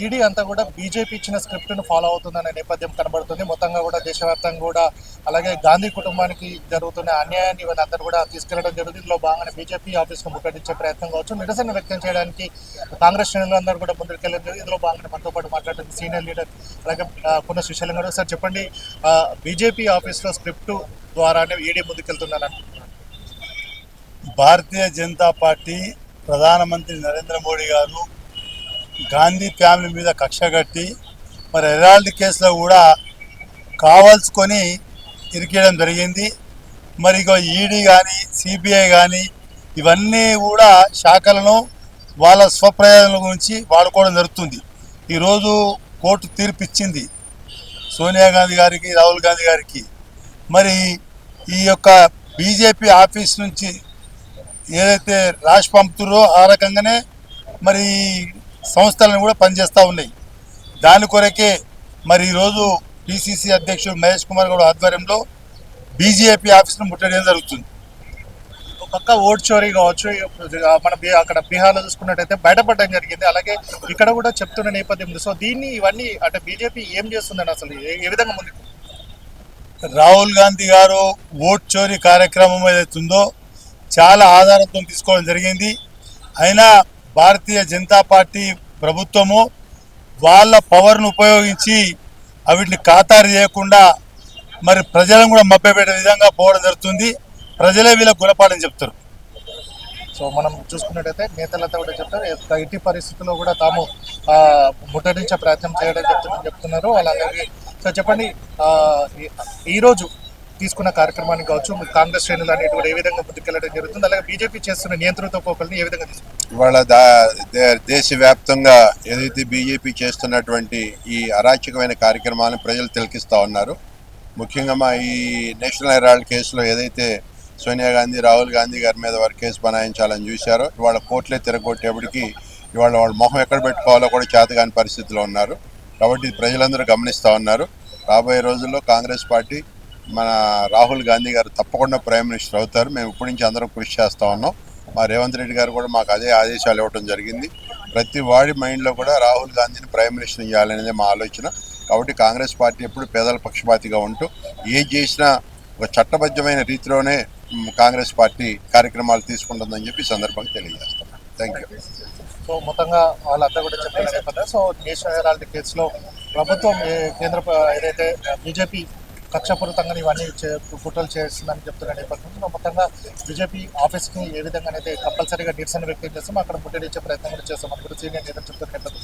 ED అంతా కూడా BJP ఇచ్చిన స్క్రిప్ట్ను ఫాలో అవుతుందనే నేపథ్యం కనబడుతుంది. మొత్తంగా కూడా దేశవ్యాప్తంగా కూడా అలాగే గాంధీ కుటుంబానికి జరుగుతున్న అన్యాయాన్ని ఇవన్నీ అందరూ కూడా తీసుకెళ్లడం జరుగుతుంది. ఇందులో భాగంగానే బీజేపీ ఆఫీస్ను ముట్టడించే ప్రయత్నం కావచ్చు, నిరసన వ్యక్తం చేయడానికి కాంగ్రెస్ శ్రేణులు అందరూ కూడా ముందుకెళ్ళడం జరిగింది. ఇందులో భాగంగా మనతో పాటు మాట్లాడుతుంది సీనియర్ లీడర్ అలాగే కొన్న శ్రీశైలం గారు. సార్ చెప్పండి, బీజేపీ ఆఫీస్లో స్క్రిప్ట్ ద్వారానే ఈడీ ముందుకెళ్తుందని భారతీయ జనతా పార్టీ ప్రధానమంత్రి నరేంద్ర మోడీ గారు గాంధీ ఫ్యామిలీ మీద కక్ష కట్టి మరి హెరాల్డ్ కేసులో కూడా కావాల్సుకొని ఇరికేయడం జరిగింది. మరి ఇక ఈడీ కానీ సిబిఐ కానీ ఇవన్నీ కూడా శాఖలను వాళ్ళ స్వప్రయోజనాల గురించి వాడుకోవడం జరుగుతుంది. ఈరోజు కోర్టు తీర్పు ఇచ్చింది సోనియా గాంధీ గారికి, రాహుల్ గాంధీ గారికి. మరి ఈ యొక్క బీజేపీ ఆఫీస్ నుంచి ఏదైతే రాసి పంపుతారో ఆ రకంగానే మరి సంస్థలను కూడా పనిచేస్తూ ఉన్నాయి. దాని కొరకే మరి ఈరోజు పిసిసి అధ్యక్షుడు మహేష్ కుమార్ గౌడ్ ఆధ్వర్యంలో బీజేపీ ఆఫీస్ను ముట్టడం జరుగుతుంది. పక్క ఓట్ చోరీ కావచ్చు, మన అక్కడ బీహార్లో చూసుకున్నట్టయితే బయటపడడం జరిగింది. అలాగే ఇక్కడ కూడా చెప్తున్న నేపథ్యం ఉంది. సో దీన్ని ఇవన్నీ అంటే బీజేపీ ఏం చేస్తుందని అసలు ఏ విధంగా ముందుకు? రాహుల్ గాంధీ గారు ఓట్ చోరీ కార్యక్రమం ఏదైతుందో చాలా ఆధారంతో తీసుకోవడం జరిగింది. అయినా భారతీయ జనతా పార్టీ ప్రభుత్వము వాళ్ళ పవర్ను ఉపయోగించి వీటిని ఖాతారు చేయకుండా మరి ప్రజలను కూడా మభ్యపెట్టే విధంగా పోవడం జరుగుతుంది. ప్రజలే వీళ్ళకు గుణపాఠం చెప్తారు. సో మనం చూసుకున్నట్టయితే నేతలంతా కూడా చెప్తారు ఎట్టి పరిస్థితుల్లో కూడా తాము ముట్టడించే ప్రయత్నం చేయడం చెప్తున్నారు వాళ్ళందరికీ. సో చెప్పండి, ఈరోజు తీసుకున్న కార్యక్రమానికి కావచ్చు, కాంగ్రెస్ శ్రేణులు అనేవి కూడా ఏ విధంగా ముందుకెళ్ళడం జరుగుతుంది, అలాగే బీజేపీ చేస్తున్న నియంత్రిత పోకల్ని ఏ విధంగా తీసుకుంటారు? ఇవాళ దేశవ్యాప్తంగా ఏదైతే బీజేపీ చేస్తున్నటువంటి ఈ అరాచకమైన కార్యక్రమాలను ప్రజలు తిలకిస్తూ ఉన్నారు. ముఖ్యంగా ఈ నేషనల్ హెరాల్డ్ కేసులో ఏదైతే సోనియా గాంధీ, రాహుల్ గాంధీ గారి మీద వారు కేసు బనాయించాలని చూశారో ఇవాళ కోర్టులే తిరగొట్టేప్పటికి ఇవాళ వాళ్ళ మొహం ఎక్కడ పెట్టుకోవాలో కూడా చేతగాని పరిస్థితిలో ఉన్నారు. కాబట్టి ప్రజలందరూ గమనిస్తూ ఉన్నారు. రాబోయే రోజుల్లో కాంగ్రెస్ పార్టీ మన రాహుల్ గాంధీ గారు తప్పకుండా ప్రైమ్ మినిస్టర్ అవుతారు. మేము ఇప్పటి నుంచి అందరం కృషి చేస్తూ ఉన్నాం. మా రేవంత్ రెడ్డి గారు కూడా మాకు అదే ఆదేశాలు ఇవ్వడం జరిగింది. ప్రతి వాడి మైండ్లో కూడా రాహుల్ గాంధీని ప్రైమ్ మినిస్టర్ చేయాలనేది మా ఆలోచన. కాబట్టి కాంగ్రెస్ పార్టీ ఎప్పుడు పేదల పక్షపాతిగా ఉంటూ ఏం చేసినా ఒక చట్టబద్ధమైన రీతిలోనే కాంగ్రెస్ పార్టీ కార్యక్రమాలు తీసుకుంటుందని చెప్పి సందర్భంగా తెలియజేస్తున్నాను. Thank you. సో మొత్తంగా వాళ్ళంతా కూడా చెప్పారు. సో నేషనల్ హెరాల్డ్ కేసులో ప్రభుత్వం కేంద్ర ఏదైతే బీజేపీ కక్షపూరితంగా ఇవన్నీ కుట్రలు చేస్తుందని చెప్తున్న నేపథ్యంలో మొత్తంగా బీజేపీ ఆఫీస్కి ఏ విధంగా అయితే కంపల్సరీగా నిరసన వ్యక్తం చేస్తామో అక్కడ ముట్టడించే ప్రయత్నం కూడా చేస్తాం. అక్కడ సీనియర్ నేతలు చెప్తున్న నేపథ్యం